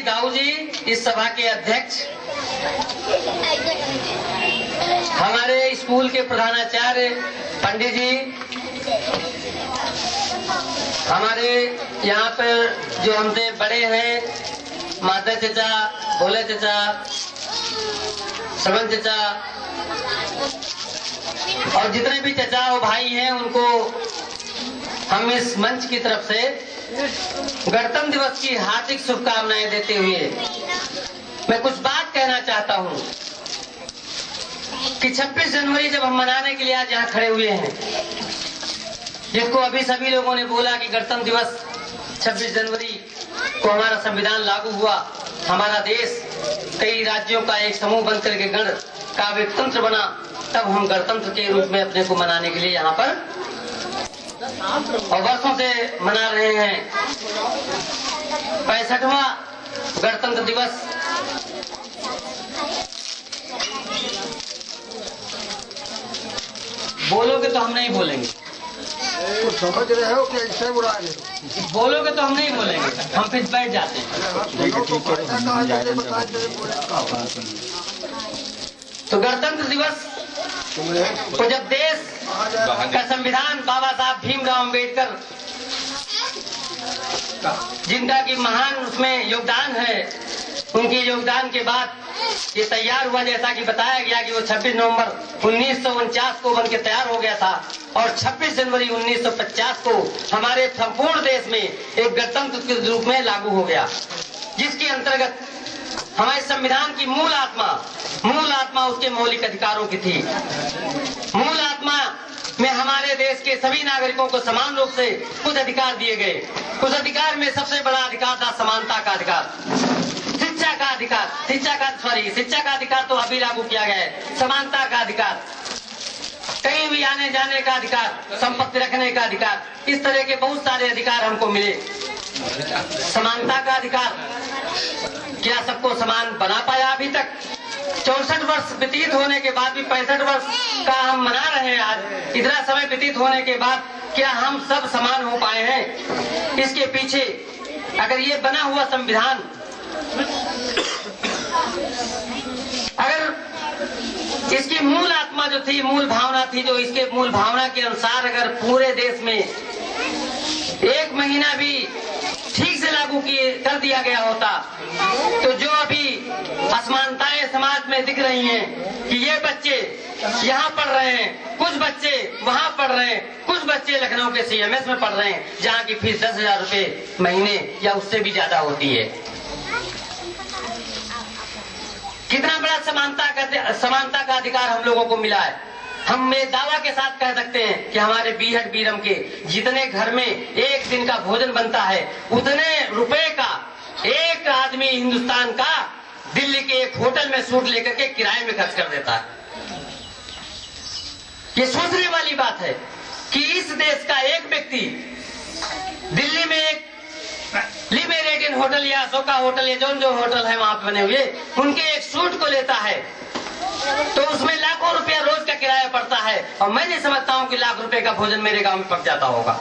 दाऊ जी, इस सभा के अध्यक्ष, हमारे स्कूल के प्रधानाचार्य पंडित जी, हमारे यहाँ पर जो हमसे बड़े हैं, माता चचा, भोले चचा, श्रवण चचा और जितने भी चचा और भाई हैं, उनको हम इस मंच की तरफ से गणतंत्र दिवस की हार्दिक शुभकामनाएं देते हुए मैं कुछ बात कहना चाहता हूं कि 26 जनवरी जब हम मनाने के लिए आज यहाँ खड़े हुए हैं, जिसको अभी सभी लोगों ने बोला कि गणतंत्र दिवस 26 जनवरी को हमारा संविधान लागू हुआ, हमारा देश कई राज्यों का एक समूह बनकर के गण का एक तंत्र बना, तब हम गणतंत्र के रूप में अपने को मनाने के लिए यहाँ पर और वर्षों से मना रहे हैं 65वां गणतंत्र दिवस। बोलोगे तो हम नहीं बोलेंगे, समझ रहे हो कि ऐसे बुरा है? बोलोगे तो हम नहीं बोलेंगे, हम फिर बैठ जाते हैं। तो गणतंत्र दिवस को जब देश का संविधान बाबा साहब भीमराव अंबेडकर, जिनका की महान उसमें योगदान है, उनके योगदान के बाद ये तैयार हुआ, जैसा कि बताया गया कि वो 26 नवंबर 1949 को बनके तैयार हो गया था और 26 जनवरी 1950 को हमारे संपूर्ण देश में एक गणतंत्र के रूप में लागू हो गया, जिसके अंतर्गत हमारे संविधान की मूल आत्मा उसके मौलिक अधिकारों की थी। मूल आत्मा में हमारे देश के सभी नागरिकों को समान रूप से कुछ अधिकार दिए गए। उस अधिकार में सबसे बड़ा अधिकार था समानता का अधिकार, शिक्षा का अधिकार तो अभी लागू किया गया है। समानता का अधिकार, कहीं भी आने जाने का अधिकार, संपत्ति रखने का अधिकार, इस तरह के बहुत सारे अधिकार हमको मिले। समानता का अधिकार क्या सबको समान बना पाया? अभी तक 64 वर्ष व्यतीत होने के बाद भी 65 वर्ष का हम मना रहे हैं आज, इतना समय व्यतीत होने के बाद क्या हम सब समान हो पाए हैं? इसके पीछे अगर ये बना हुआ संविधान, अगर इसकी मूल आत्मा जो थी, मूल भावना थी, जो इसके मूल भावना के अनुसार अगर पूरे देश में एक महीना भी ठीक से लागू कर दिया गया होता, तो जो अभी असमानताएं समाज में दिख रही हैं कि ये बच्चे यहाँ पढ़ रहे हैं, कुछ बच्चे वहाँ पढ़ रहे हैं, कुछ बच्चे लखनऊ के CMS में पढ़ रहे हैं, जहाँ की फीस 10,000 रुपए महीने या उससे भी ज्यादा होती है। कितना बड़ा समानता का अधिकार हम लोगों को मिला है। हम ये दावा के साथ कह सकते हैं कि हमारे बीहट बीरम के जितने घर में एक दिन का भोजन बनता है, उतने रुपए का एक आदमी हिंदुस्तान का दिल्ली के एक होटल में सूट लेकर के किराए में खर्च कर देता है। ये सोचने वाली बात है कि इस देश का एक व्यक्ति दिल्ली में एक लिबरेटियन होटल या अशोका होटल या जो होटल है वहां पे बने हुए, उनके एक सूट को लेता है तो उसमें लाखों रुपया रोज का किराया पड़ता है, और मैं नहीं समझता हूँ कि लाख रुपए का भोजन मेरे गांव में पक जाता होगा।